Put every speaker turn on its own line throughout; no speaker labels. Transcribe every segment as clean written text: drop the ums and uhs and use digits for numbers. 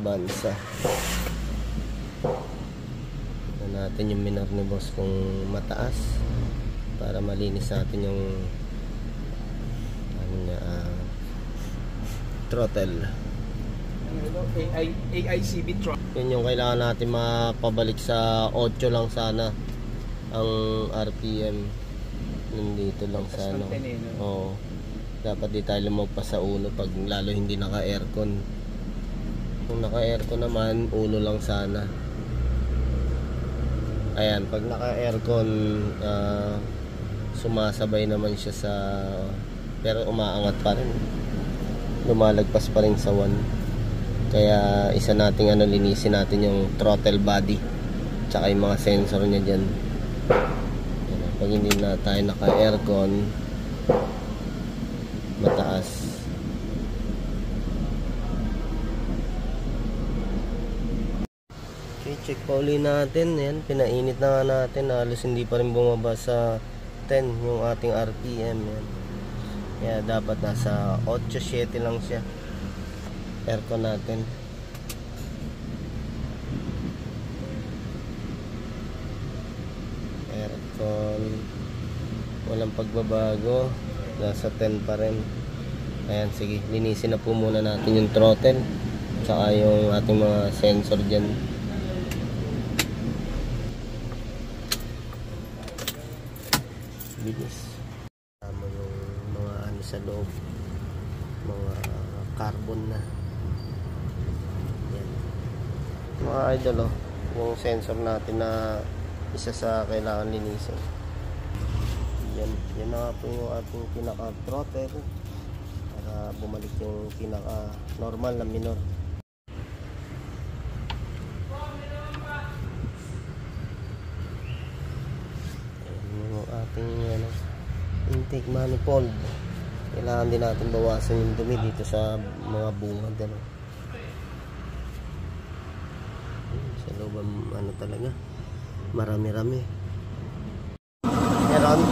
Avanza. Tignan natin yung minor ni boss kung mataas para malinis natin yung throttle.
AICB throttle.
Yun yung kailangan natin mapabalik sa 8 lang sana ang RPM. Nandito lang sana. Oo. Dapat di tayo lumagpas sa 1 pag lalo hindi naka-aircon. Kung naka-aircon naman, 1 lang sana. Ayan, pag naka-aircon, sumasabay naman siya sa, pero umaangat pa rin. Lumalagpas pa rin sa 1. Kaya isa nating linisin natin yung throttle body tsaka yung mga sensor niya dyan. Pag hindi na tayo naka-aircon, mataas. Okay, check pa uli natin. Yan, pinainit na nga natin. Halos hindi pa rin bumaba sa 10 yung ating RPM. Yan. Kaya dapat nasa 8-7 lang siya. Aircon natin. Aircon. Walang pagbabago. Nasa 10 pa rin. Ayan, sige. Linisin na po muna natin yung throttle. Tsaka yung ating mga sensor dyan. Bilis. Tama yung mga sa loob. Mga carbon na. Yan. Mga idol, yung sensor natin na isa sa kailangan linisin. Yan na po yung ating pinaka throttle para bumalik yung pinaka normal na minor. Yan yung ating intake manifold. Kailangan din natin bawasan yung dumi dito sa mga bungad. Sa loob talaga marami-rami. Meron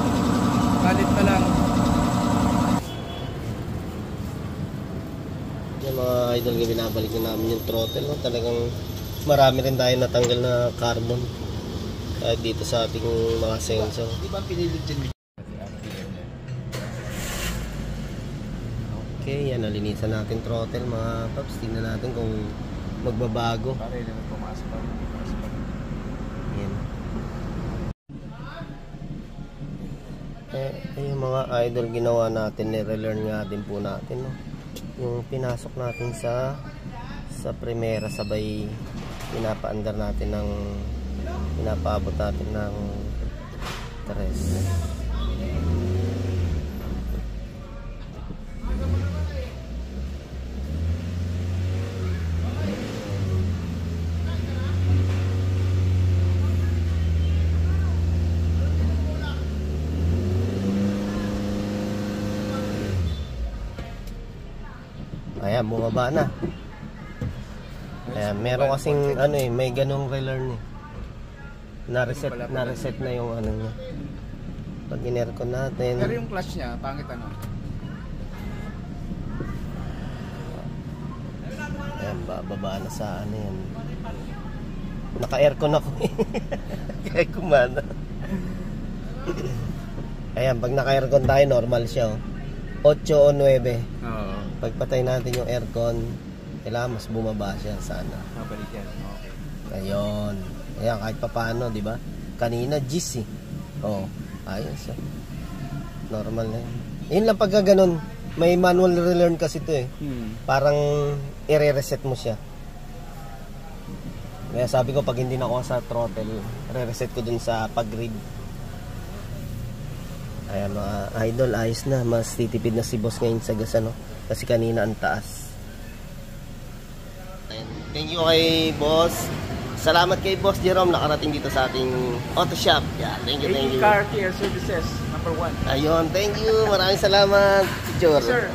Kalit na lang.
Yung mga idol, binabalik na namin yung throttle. Talagang marami rin tayo natanggal na carbon kahit dito sa ating mga sensor.
Di ba pinilid dyan?
Okay, yan, nalinisan natin throttle mga paps. Tingnan natin kung magbabago.
Para yun naman pumasok pa.
Yan. Yung mga idol, ginawa natin, nire-learn nga din po natin, no? Yung pinasok natin sa primera, sabay pinapaandar natin ng pinapaabot natin ng 3. Ayan, bumaba na. Ayan, meron kasing may ganong relearn eh. Na-reset na yung niya. Pag in-aircon natin.
Pero yung clutch niya, pangit
Ayan, bababa na sa yan. Naka-aircon ako eh. Kaya kumana. Ayan, pag naka-aircon tayo, normal siya 8 o 9.
Oo.
Pagpatay natin yung aircon, kailangan mas bumaba siya sana.
Mabalik yan. Okay.
Ayun. Ayan, kahit pa paano, di ba? Kanina, G's eh. Oo. Ayos eh. Normal na yun. Yun lang pagka ganun. May manual relearn kasi ito eh. Parang i-reset mo siya. Kaya sabi ko, pag hindi na ako sa throttle, re-reset ko dun sa pag-read. Ayan mga idol, ayos na. Mas titipid na si boss ngayon sa gas, kasi kanina ang taas. Ayan. Thank you kay boss. Salamat kay boss Jerome, nakarating dito sa ating auto shop. Yeah, thank you.
Car Care Services #1.
Ayun, thank you. Maraming salamat, Jor.
Sir.